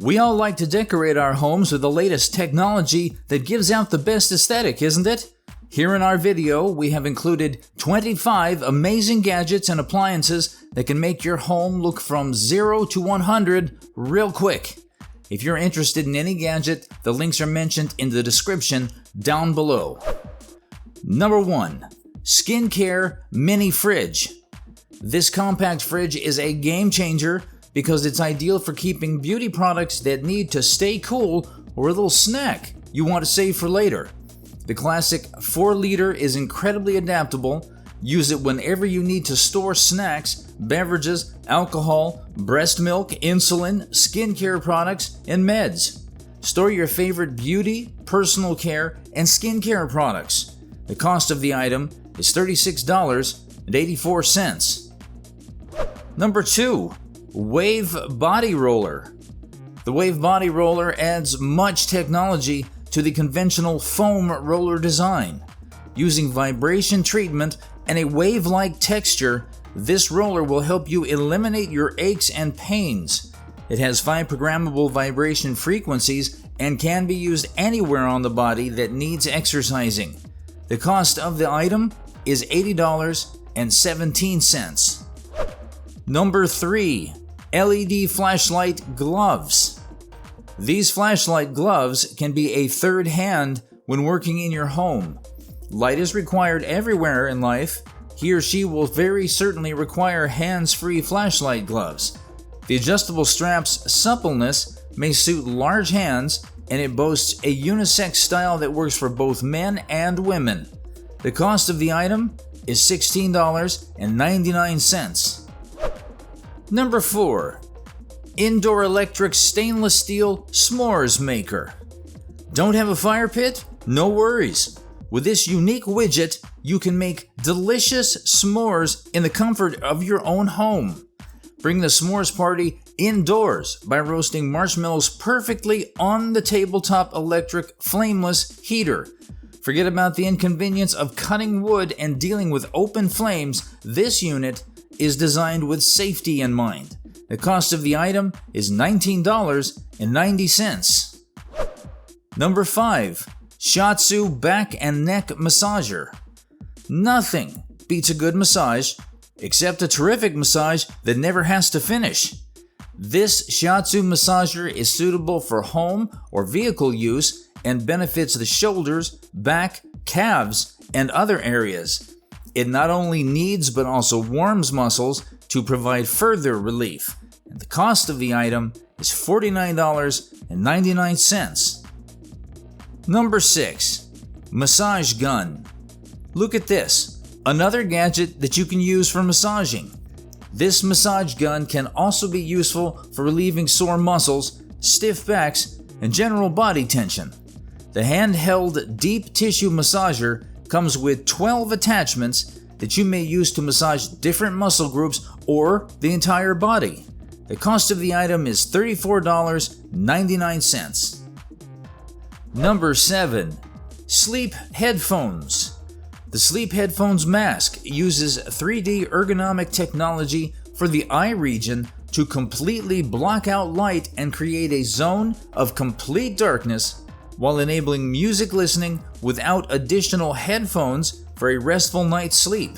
We all like to decorate our homes with the latest technology that gives out the best aesthetic, isn't it? Here in our video, we have included 25 amazing gadgets and appliances that can make your home look from 0 to 100 real quick. If you're interested in any gadget, the links are mentioned in the description down below. Number 1. Skincare Mini Fridge. This compact fridge is a game changer because it's ideal for keeping beauty products that need to stay cool or a little snack you want to save for later. The classic 4-liter is incredibly adaptable. Use it whenever you need to store snacks, beverages, alcohol, breast milk, insulin, skincare products, and meds. Store your favorite beauty, personal care, and skincare products. The cost of the item is $36.84. Number 2. Wave Bodyroller. The Wave Bodyroller adds much technology to the conventional foam roller design. Using vibration treatment and a wave-like texture, this roller will help you eliminate your aches and pains. It has 5 programmable vibration frequencies and can be used anywhere on the body that needs exercising. The cost of the item is $80.17. Number 3. LED flashlight gloves. These flashlight gloves can be a third hand when working in your home. Light is required everywhere in life. He or she will very certainly require hands-free flashlight gloves. The adjustable strap's suppleness may suit large hands, and it boasts a unisex style that works for both men and women. The cost of the item is $16.99. Number 4. Indoor electric stainless steel s'mores maker. Don't have a fire pit? No worries. With this unique widget, you can make delicious s'mores in the comfort of your own home. Bring the s'mores party indoors by roasting marshmallows perfectly on the tabletop electric flameless heater. Forget about the inconvenience of cutting wood and dealing with open flames. This unit is designed with safety in mind. The cost of the item is $19.90. Number 5. Shiatsu Back and Neck Massager. Nothing beats a good massage, except a terrific massage that never has to finish. This Shiatsu massager is suitable for home or vehicle use and benefits the shoulders, back, calves, and other areas. It not only kneads but also warms muscles to provide further relief. And the cost of the item is $49.99. Number 6. Massage gun. Look at this. Another gadget that you can use for massaging. This massage gun can also be useful for relieving sore muscles, stiff backs, and general body tension. The handheld deep tissue massager comes with 12 attachments that you may use to massage different muscle groups or the entire body. The cost of the item is $34.99. Number 7. Sleep Headphones. The Sleep Headphones mask uses 3D ergonomic technology for the eye region to completely block out light and create a zone of complete darkness while enabling music listening without additional headphones for a restful night's sleep.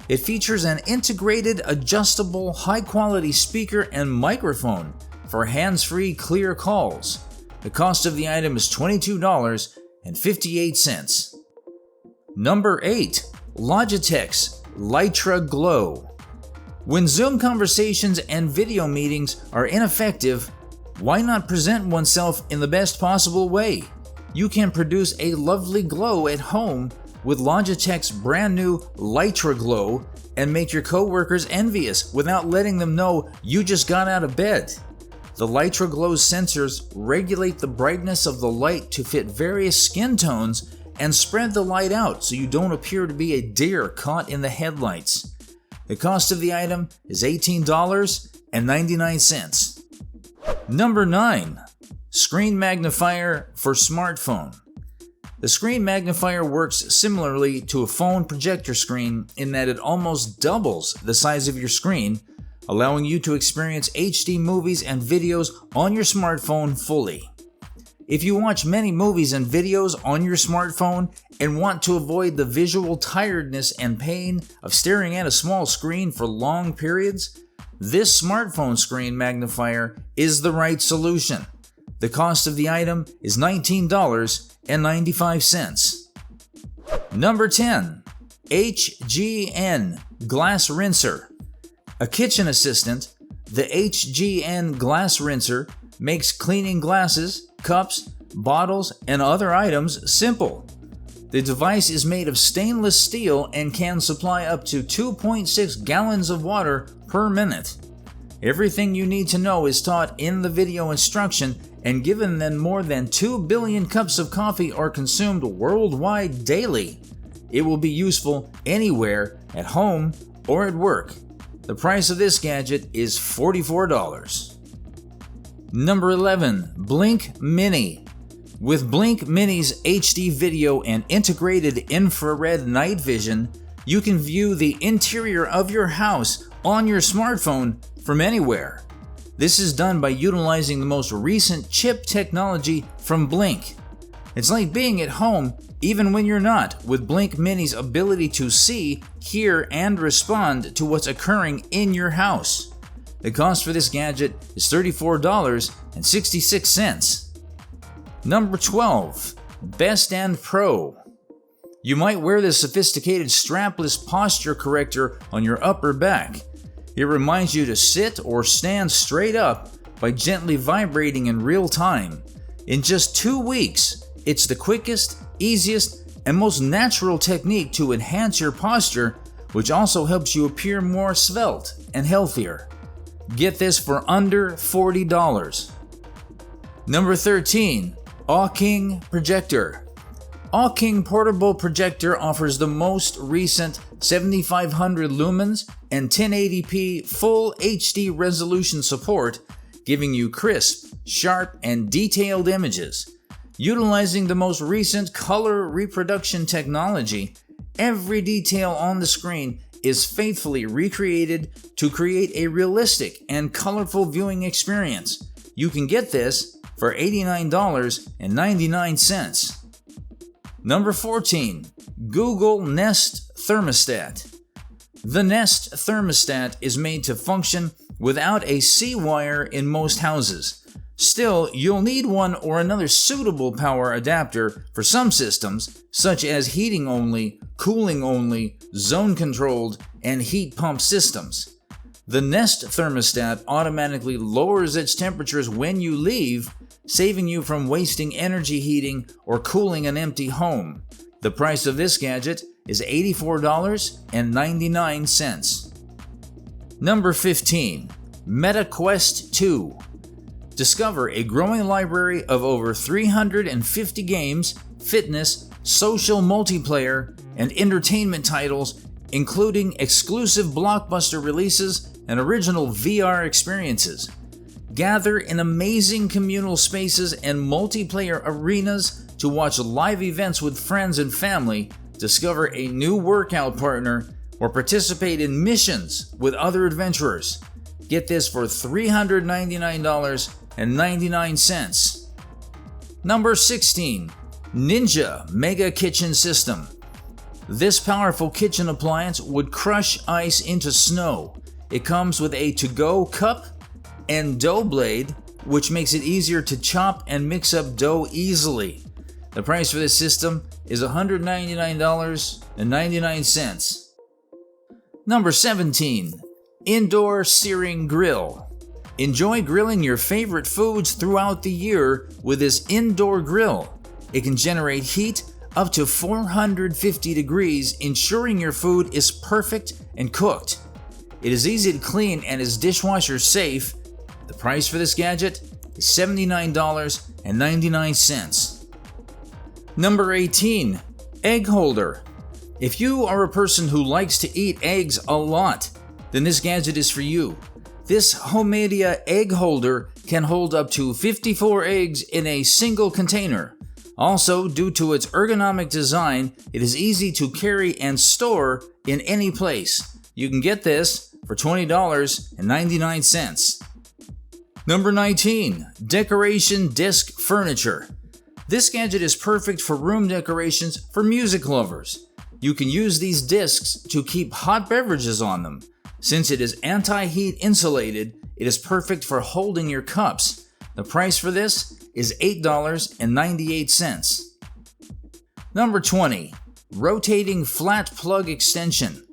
It features an integrated, adjustable, high-quality speaker and microphone for hands-free, clear calls. The cost of the item is $22.58. Number 8. Logitech's Litra Glow. When Zoom conversations and video meetings are ineffective, why not present oneself in the best possible way? You can produce a lovely glow at home with Logitech's brand new Litra Glow and make your coworkers envious without letting them know you just got out of bed. The Litra Glow's sensors regulate the brightness of the light to fit various skin tones and spread the light out so you don't appear to be a deer caught in the headlights. The cost of the item is $18.99. Number 9. Screen Magnifier for Smartphone. The screen magnifier works similarly to a phone projector screen in that it almost doubles the size of your screen, allowing you to experience HD movies and videos on your smartphone fully. If you watch many movies and videos on your smartphone and want to avoid the visual tiredness and pain of staring at a small screen for long periods, this smartphone screen magnifier is the right solution. The cost of the item is $19.95. Number 10. HGN Glass Rinser. A kitchen assistant, the HGN Glass Rinser makes cleaning glasses, cups, bottles, and other items simple. The device is made of stainless steel and can supply up to 2.6 gallons of water per minute. Everything you need to know is taught in the video instruction, and given that more than 2 billion cups of coffee are consumed worldwide daily, it will be useful anywhere, at home or at work. The price of this gadget is $44. Number 11. Blink Mini. With Blink Mini's HD video and integrated infrared night vision, you can view the interior of your house on your smartphone from anywhere. This is done by utilizing the most recent chip technology from Blink. It's like being at home even when you're not, with Blink Mini's ability to see, hear, and respond to what's occurring in your house. The cost for this gadget is $34.66. Number 12. Bestand Pro. You might wear this sophisticated strapless posture corrector on your upper back. It reminds you to sit or stand straight up by gently vibrating in real time. In just 2 weeks, it's the quickest, easiest, and most natural technique to enhance your posture, which also helps you appear more svelte and healthier. Get this for under $40. Number 13. AuKing Projector. AuKing Portable Projector offers the most recent 7500 lumens and 1080p full HD resolution support, giving you crisp, sharp, and detailed images. Utilizing the most recent color reproduction technology, every detail on the screen is faithfully recreated to create a realistic and colorful viewing experience. You can get this for $89.99. Number 14. Google Nest Thermostat. The Nest Thermostat is made to function without a C-wire in most houses. Still, you'll need one or another suitable power adapter for some systems, such as heating only, cooling only, zone controlled, and heat pump systems. The Nest Thermostat automatically lowers its temperatures when you leave, saving you from wasting energy heating or cooling an empty home. The price of this gadget is $84.99. Number 15. MetaQuest 2. Discover a growing library of over 350 games, fitness, social multiplayer, and entertainment titles, including exclusive blockbuster releases and original VR experiences. Gather in amazing communal spaces and multiplayer arenas to watch live events with friends and family, discover a new workout partner, or participate in missions with other adventurers. Get this for $399.99. Number 16. Ninja Mega Kitchen System. This powerful kitchen appliance would crush ice into snow. It comes with a to-go cup and dough blade, which makes it easier to chop and mix up dough easily. The price for this system is $199.99. Number 17. Indoor Searing Grill. Enjoy grilling your favorite foods throughout the year with this indoor grill. It can generate heat up to 450 degrees, ensuring your food is perfect and cooked. It is easy to clean and is dishwasher safe. The price for this gadget is $79.99. Number 18. Egg Holder. If you are a person who likes to eat eggs a lot, then this gadget is for you. This Homedia egg holder can hold up to 54 eggs in a single container. Also, due to its ergonomic design, it is easy to carry and store in any place. You can get this for $20.99. Number 19. Decoration Disc Furniture. This gadget is perfect for room decorations for music lovers. You can use these discs to keep hot beverages on them. Since it is anti-heat insulated, it is perfect for holding your cups. The price for this is $8.98. Number 20. Rotating Flat Plug Extension.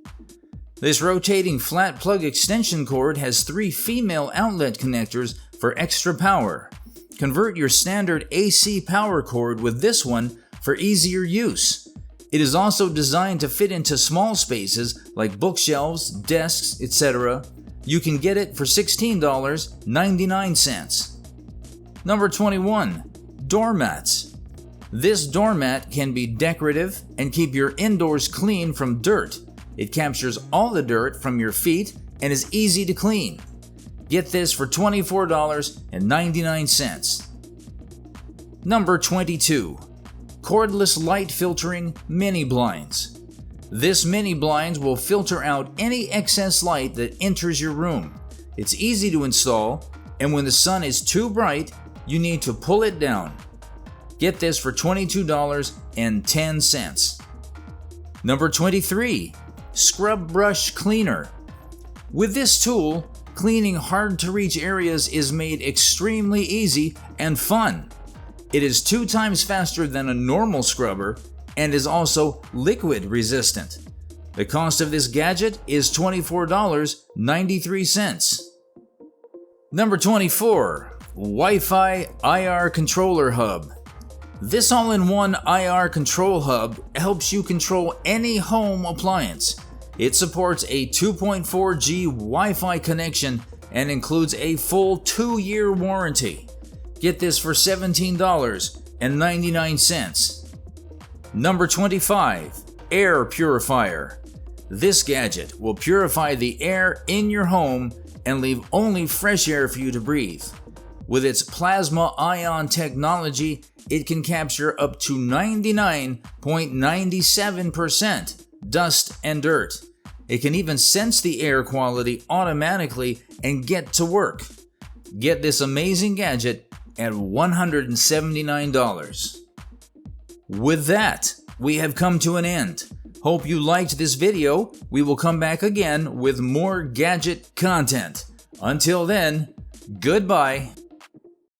This rotating flat plug extension cord has 3 female outlet connectors for extra power. Convert your standard AC power cord with this one for easier use. It is also designed to fit into small spaces like bookshelves, desks, etc. You can get it for $16.99. Number 21. Doormats. This doormat can be decorative and keep your indoors clean from dirt. It captures all the dirt from your feet and is easy to clean. Get this for $24.99. Number 22. Cordless Light Filtering Mini Blinds. This mini blinds will filter out any excess light that enters your room. It's easy to install, and when the sun is too bright, you need to pull it down. Get this for $22.10. Number 23. Scrub Brush Cleaner. With this tool, cleaning hard-to-reach areas is made extremely easy and fun. It is 2 times faster than a normal scrubber and is also liquid resistant. The cost of this gadget is $24.93. Number 24. Wi-Fi IR Controller Hub. This all-in-one IR control hub helps you control any home appliance. It supports a 2.4G Wi-Fi connection and includes a full 2-year warranty. Get this for $17.99. Number 25. Air Purifier. This gadget will purify the air in your home and leave only fresh air for you to breathe. With its plasma ion technology, it can capture up to 99.97% dust and dirt. It can even sense the air quality automatically and get to work. Get this amazing gadget at $179. With that, we have come to an end. Hope you liked this video. We will come back again with more gadget content. Until then, goodbye.